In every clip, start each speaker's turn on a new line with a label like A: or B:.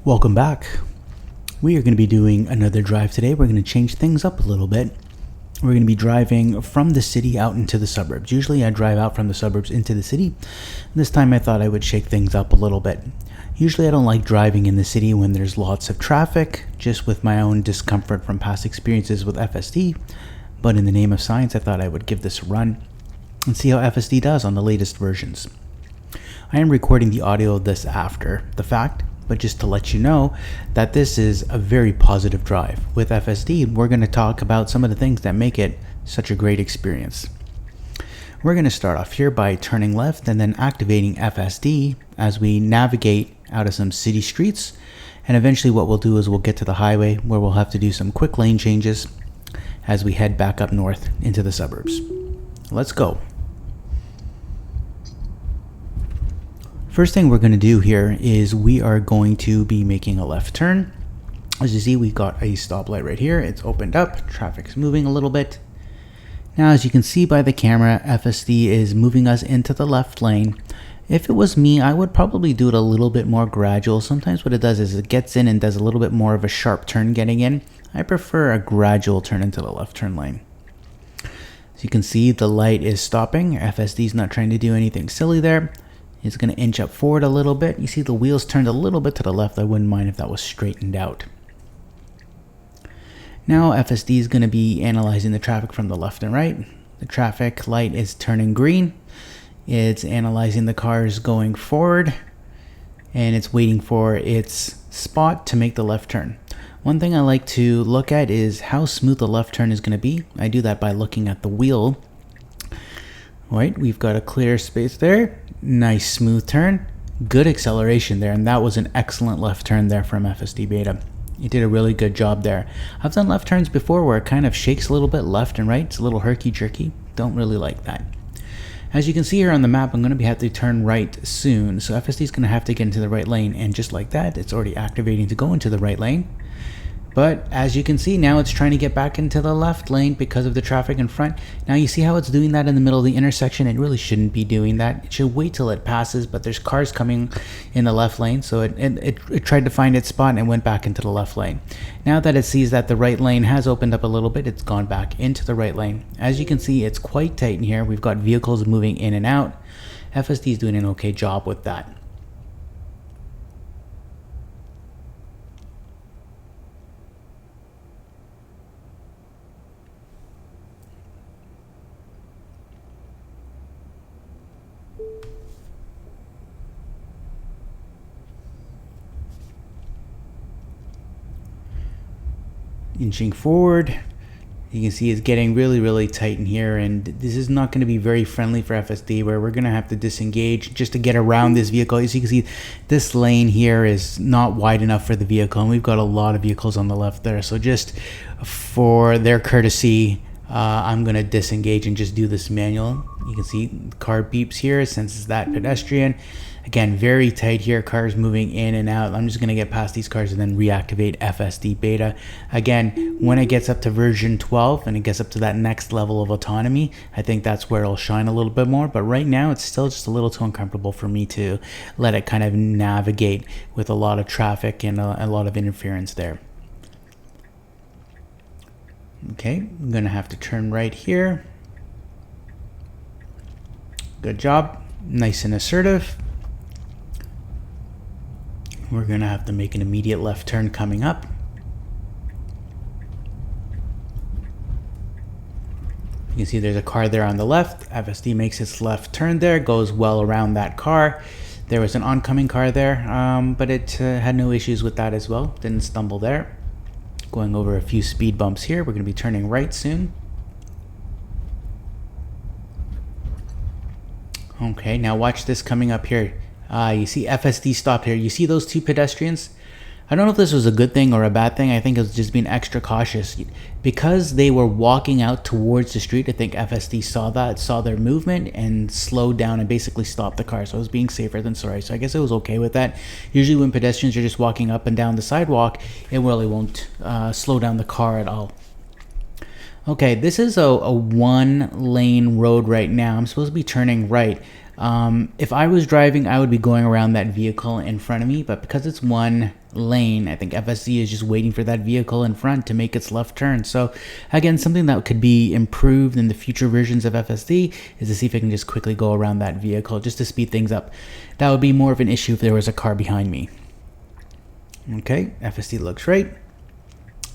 A: Welcome back. We are going to be doing another drive today. We're going to change things up a little bit. We're going to be driving from the city out into the suburbs. Usually I drive out from the suburbs into the city. This time I thought I would shake things up a little bit. Usually I don't like driving in the city when there's lots of traffic, just with my own discomfort from past experiences with FSD. But in the name of science, I thought I would give this a run and see how FSD does on the latest versions. I am recording the audio of this after the fact, but just to let you know that this is a very positive drive. With FSD, we're going to talk about some of the things that make it such a great experience. We're going to start off here by turning left and then activating FSD as we navigate out of some city streets. And eventually what we'll do is we'll get to the highway where we'll have to do some quick lane changes as we head back up north into the suburbs. Let's go. First thing we're going to do here is we are going to be making a left turn. As you see, we've got a stoplight right here. It's opened up. Traffic's moving a little bit. Now, as you can see by the camera, FSD is moving us into the left lane. If it was me, I would probably do it a little bit more gradual. Sometimes what it does is it gets in and does a little bit more of a sharp turn getting in. I prefer a gradual turn into the left turn lane. As you can see, the light is stopping. FSD is not trying to do anything silly there. It's going to inch up forward a little bit. You see the wheels turned a little bit to the left. I wouldn't mind if that was straightened out. Now FSD is going to be analyzing the traffic from the left and right. The traffic light is turning green. It's analyzing the cars going forward, and it's waiting for its spot to make the left turn. One thing I like to look at is how smooth the left turn is going to be. I do that by looking at the wheel. All right, we've got a clear space there. Nice smooth turn. Good acceleration there, and that was an excellent left turn there from FSD Beta. You did a really good job there. I've done left turns before where it kind of shakes a little bit left and right. It's a little herky-jerky. Don't really like that. As you can see here on the map, I'm going to have to turn right soon. So FSD is going to have to get into the right lane, and just like that, it's already activating to go into the right lane. But as you can see, now it's trying to get back into the left lane because of the traffic in front. Now you see how it's doing that in the middle of the intersection. It really shouldn't be doing that. It should wait till it passes, but there's cars coming in the left lane. So it tried to find its spot and went back into the left lane. Now that it sees that the right lane has opened up a little bit, it's gone back into the right lane. As you can see, it's quite tight in here. We've got vehicles moving in and out. FSD is doing an okay job with that. Inching forward, you can see it's getting really tight in here, and this is not going to be very friendly for FSD, where we're going to have to disengage just to get around this vehicle. As you can see, this lane here is not wide enough for the vehicle, and we've got a lot of vehicles on the left there. So just for their courtesy, I'm going to disengage and just do this manual. You can see the car beeps here, senses that pedestrian. Again, very tight here, cars moving in and out. I'm just going to get past these cars and then reactivate FSD Beta. Again, when it gets up to version 12 and it gets up to that next level of autonomy, I think that's where it'll shine a little bit more. But right now, it's still just a little too uncomfortable for me to let it kind of navigate with a lot of traffic and a lot of interference there. Okay, I'm going to have to turn right here. Good job. Nice and assertive. We're going to have to make an immediate left turn coming up. You can see there's a car there on the left. FSD makes its left turn there, goes well around that car. There was an oncoming car there, but it had no issues with that as well. Didn't stumble there. Going over a few speed bumps here. We're going to be turning right soon. Okay, now watch this coming up here. You see FSD stopped here. You see those two pedestrians? I don't know if this was a good thing or a bad thing. I think it was just being extra cautious. Because they were walking out towards the street, I think FSD saw that, saw their movement, and slowed down and basically stopped the car. So it was being safer than sorry. So I guess it was okay with that. Usually when pedestrians are just walking up and down the sidewalk, it really won't slow down the car at all. Okay, this is a one-lane road right now. I'm supposed to be turning right. If I was driving, I would be going around that vehicle in front of me, but because it's one lane. I think FSD is just waiting for that vehicle in front to make its left turn. So again, something that could be improved in the future versions of FSD is to see if I can just quickly go around that vehicle just to speed things up. That would be more of an issue if there was a car behind me. Okay, FSD looks right.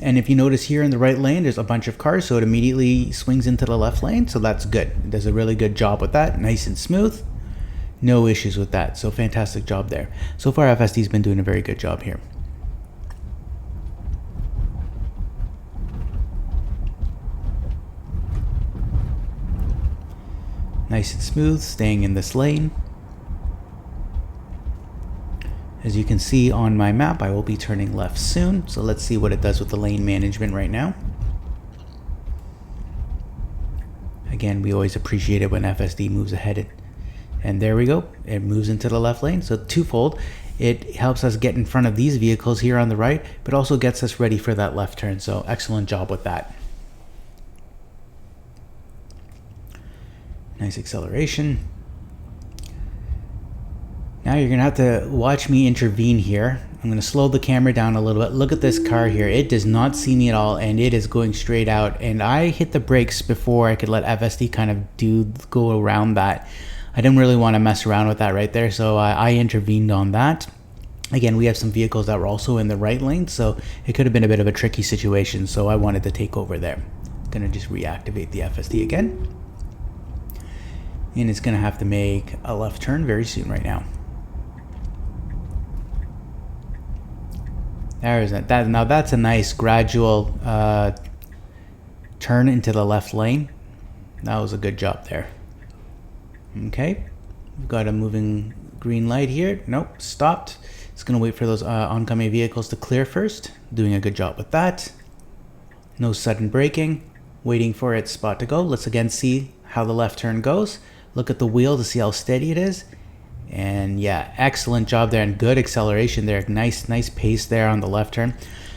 A: And if you notice here in the right lane, there's a bunch of cars, so it immediately swings into the left lane, so that's good. It does a really good job with that, nice and smooth. No issues with that, so fantastic job there. So far, FSD's been doing a very good job here. Nice and smooth, staying in this lane. As you can see on my map, I will be turning left soon, so let's see what it does with the lane management right now. Again, we always appreciate it when FSD moves ahead, and there we go, it moves into the left lane. So twofold, it helps us get in front of these vehicles here on the right, but also gets us ready for that left turn, so excellent job with that. Nice acceleration. Now you're gonna have to watch me intervene here. I'm gonna slow the camera down a little bit. Look at this car here. It does not see me at all, and it is going straight out. And I hit the brakes before I could let FSD kind of go around that. I didn't really want to mess around with that right there, so I intervened on that. Again, we have some vehicles that were also in the right lane, so it could have been a bit of a tricky situation, so I wanted to take over there. Gonna just reactivate the FSD again. And it's gonna have to make a left turn very soon right now. There's that. Now that's a nice gradual turn into the left lane. That was a good job there. Okay, we've got a moving green light here. Nope, stopped. It's gonna wait for those oncoming vehicles to clear first. Doing a good job with that. No sudden braking. Waiting for its spot to go. Let's again see how the left turn goes. Look at the wheel to see how steady it is. And yeah, excellent job there and good acceleration there. Nice pace there on the left turn.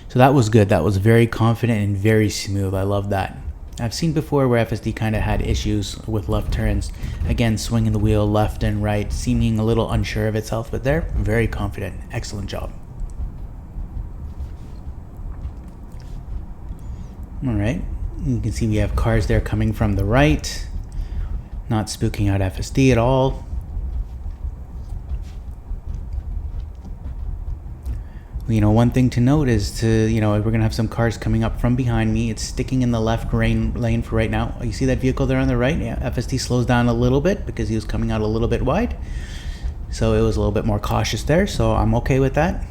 A: So that was good. That was very confident and very smooth. I love that. I've seen before where FSD kind of had issues with left turns. Again, swinging the wheel left and right, seeming a little unsure of itself, but there, very confident. Excellent job. All right, you can see we have cars there coming from the right. Not spooking out FSD at all. You know, one thing to note is we're gonna have some cars coming up from behind me. It's sticking in the left lane for right now. You see that vehicle there on the right? Yeah, FSD slows down a little bit because he was coming out a little bit wide. So it was a little bit more cautious there, so I'm okay with that.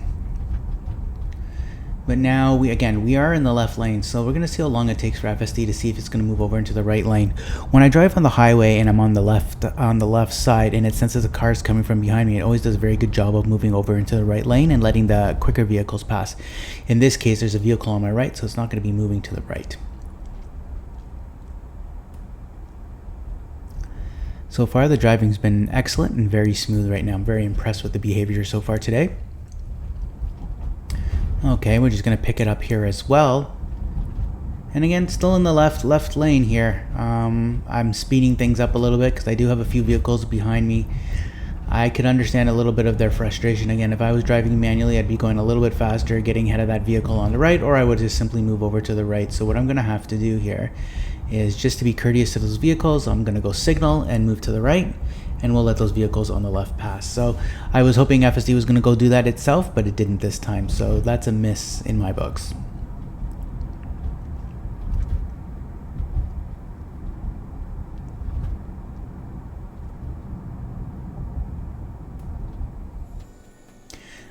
A: But now we are in the left lane, so we're gonna see how long it takes for FSD to see if it's gonna move over into the right lane. When I drive on the highway and I'm on the left side, and it senses a car's coming from behind me, it always does a very good job of moving over into the right lane and letting the quicker vehicles pass. In this case, there's a vehicle on my right, so it's not gonna be moving to the right. So far, the driving's been excellent and very smooth right now. I'm very impressed with the behavior so far today. Okay, we're just gonna pick it up here as well. And again, still in the left lane here. I'm speeding things up a little bit because I do have a few vehicles behind me. I could understand a little bit of their frustration. Again, if I was driving manually, I'd be going a little bit faster, getting ahead of that vehicle on the right, or I would just simply move over to the right. So what I'm gonna have to do here is, just to be courteous to those vehicles, I'm gonna go signal and move to the right, and we'll let those vehicles on the left pass. So I was hoping FSD was gonna go do that itself, but it didn't this time. So that's a miss in my books.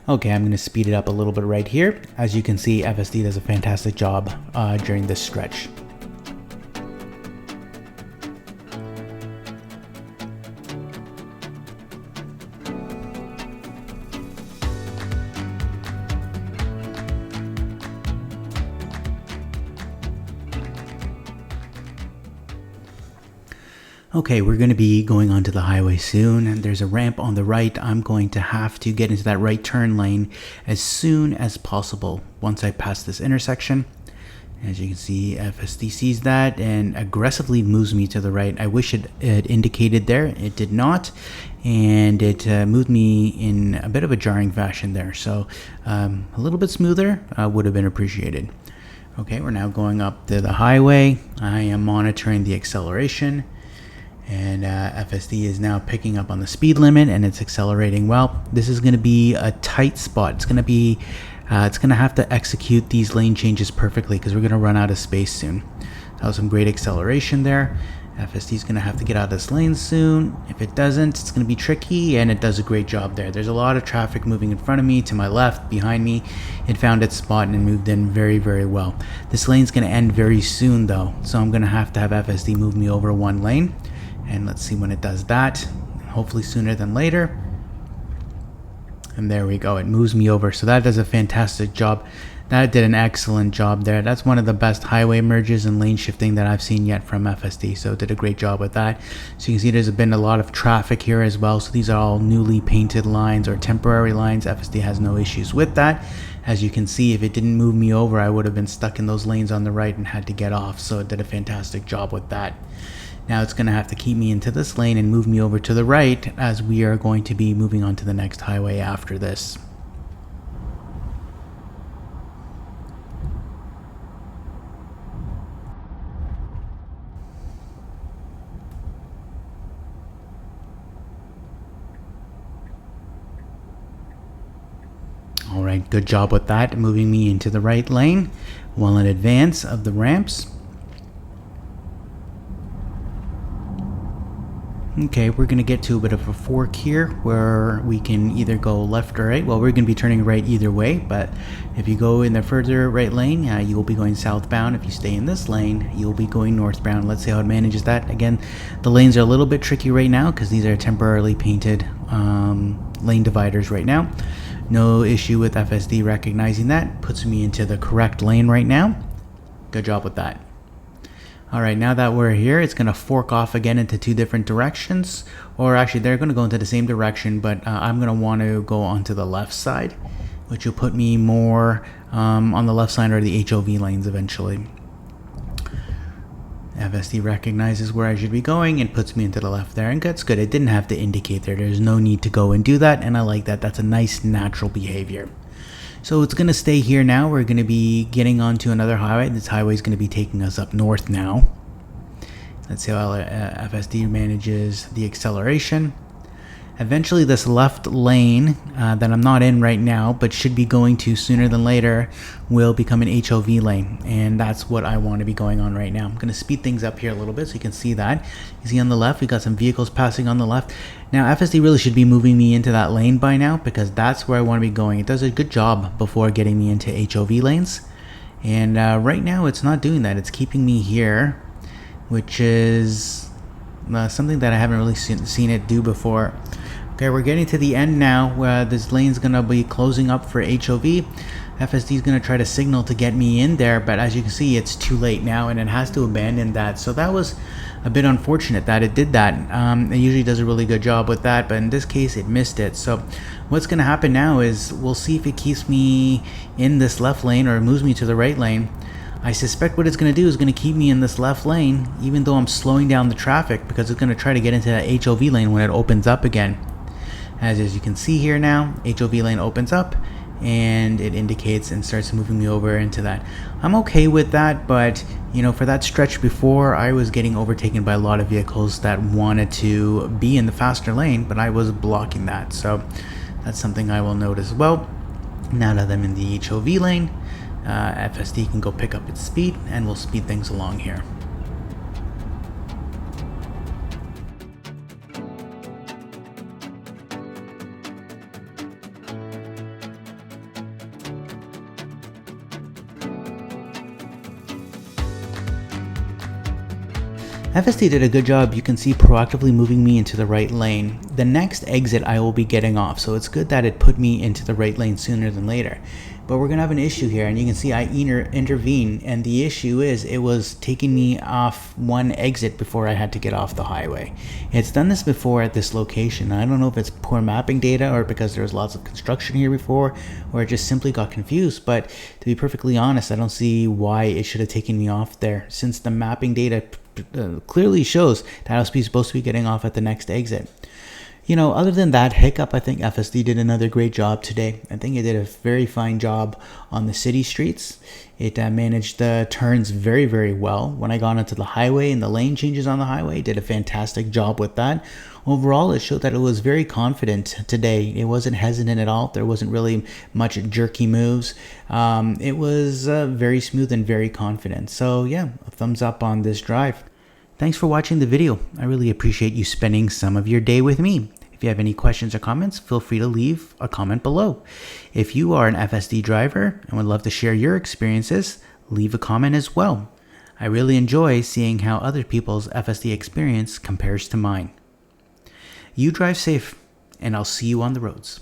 A: Okay, I'm gonna speed it up a little bit right here. As you can see, FSD does a fantastic job during this stretch. Okay, we're going to be going onto the highway soon, and there's a ramp on the right. I'm going to have to get into that right turn lane as soon as possible once I pass this intersection. As you can see, FSD sees that and aggressively moves me to the right. I wish it indicated there. It did not, and it moved me in a bit of a jarring fashion there. So a little bit smoother would have been appreciated. Okay, we're now going up to the highway. I am monitoring the acceleration, and FSD is now picking up on the speed limit, and it's accelerating well. This is going to be a tight spot. It's going to have to execute these lane changes perfectly because we're going to run out of space soon. That was some great acceleration there. FSD is going to have to get out of this lane soon. If it doesn't, it's going to be tricky, and it does a great job there. There's a lot of traffic moving in front of me, to my left, behind me. It found its spot and moved in very, very well. This lane's going to end very soon, though, so I'm going to have FSD move me over one lane, and let's see when it does that. Hopefully sooner than later. And there we go, it moves me over. So that does a fantastic job. That did an excellent job there. That's one of the best highway merges and lane shifting that I've seen yet from FSD. So it did a great job with that. So you can see there's been a lot of traffic here as well. So these are all newly painted lines or temporary lines. FSD has no issues with that. As you can see, if it didn't move me over, I would have been stuck in those lanes on the right and had to get off. So it did a fantastic job with that. Now it's going to have to keep me into this lane and move me over to the right, as we are going to be moving on to the next highway after this. All right, good job with that, moving me into the right lane well in advance of the ramps. Okay, we're going to get to a bit of a fork here where we can either go left or right. Well, we're going to be turning right either way, but if you go in the further right lane, you will be going southbound. If you stay in this lane, you'll be going northbound. Let's see how it manages that. Again, the lanes are a little bit tricky right now because these are temporarily painted lane dividers right now. No issue with FSD recognizing that. Puts me into the correct lane right now. Good job with that. All right, now that we're here, it's going to fork off again into two different directions. Or actually, they're going to go into the same direction, but I'm going to want to go onto the left side, which will put me more on the left side or the HOV lanes eventually. FSD recognizes where I should be going and puts me into the left there, and that's good. It didn't have to indicate there. There's no need to go and do that, and I like that. That's a nice natural behavior. So it's going to stay here now. We're going to be getting onto another highway. This highway is going to be taking us up north now. Let's see how FSD manages the acceleration. Eventually this left lane that I'm not in right now, but should be going to sooner than later, will become an HOV lane. And that's what I want to be going on right now. I'm going to speed things up here a little bit so you can see that. You see on the left, we got some vehicles passing on the left. Now FSD really should be moving me into that lane by now because that's where I want to be going. It does a good job before getting me into HOV lanes. And right now it's not doing that. It's keeping me here, which is something that I haven't really seen it do before. Okay, we're getting to the end now where this lane's going to be closing up for HOV. FSD is going to try to signal to get me in there, but as you can see, it's too late now and it has to abandon that. So that was a bit unfortunate that it did that. It usually does a really good job with that, but in this case, it missed it. So what's going to happen now is we'll see if it keeps me in this left lane or moves me to the right lane. I suspect what it's going to do is going to keep me in this left lane, even though I'm slowing down the traffic, because it's going to try to get into that HOV lane when it opens up again. As you can see here now, HOV lane opens up and it indicates and starts moving me over into that. I'm okay with that, but you know, for that stretch before, I was getting overtaken by a lot of vehicles that wanted to be in the faster lane, but I was blocking that. So that's something I will note as well. Now that I'm in the HOV lane, FSD can go pick up its speed and we'll speed things along here. FSD did a good job, you can see, proactively moving me into the right lane. The next exit I will be getting off, so it's good that it put me into the right lane sooner than later. But we're gonna have an issue here, and you can see I intervene, and the issue is it was taking me off one exit before I had to get off the highway. It's done this before at this location. I don't know if it's poor mapping data or because there was lots of construction here before, or it just simply got confused. But to be perfectly honest, I don't see why it should have taken me off there, since the mapping data clearly shows that I was supposed to be getting off at the next exit. You know, other than that hiccup, I think FSD did another great job today. I think it did a very fine job on the city streets. It managed the turns very, very well. When I got onto the highway and the lane changes on the highway, it did a fantastic job with that. Overall, it showed that it was very confident today. It wasn't hesitant at all. There wasn't really much jerky moves. It was very smooth and very confident. So yeah, a thumbs up on this drive. Thanks for watching the video. I really appreciate you spending some of your day with me. If you have any questions or comments, feel free to leave a comment below. If you are an FSD driver and would love to share your experiences, leave a comment as well. I really enjoy seeing how other people's FSD experience compares to mine. You drive safe, and I'll see you on the roads.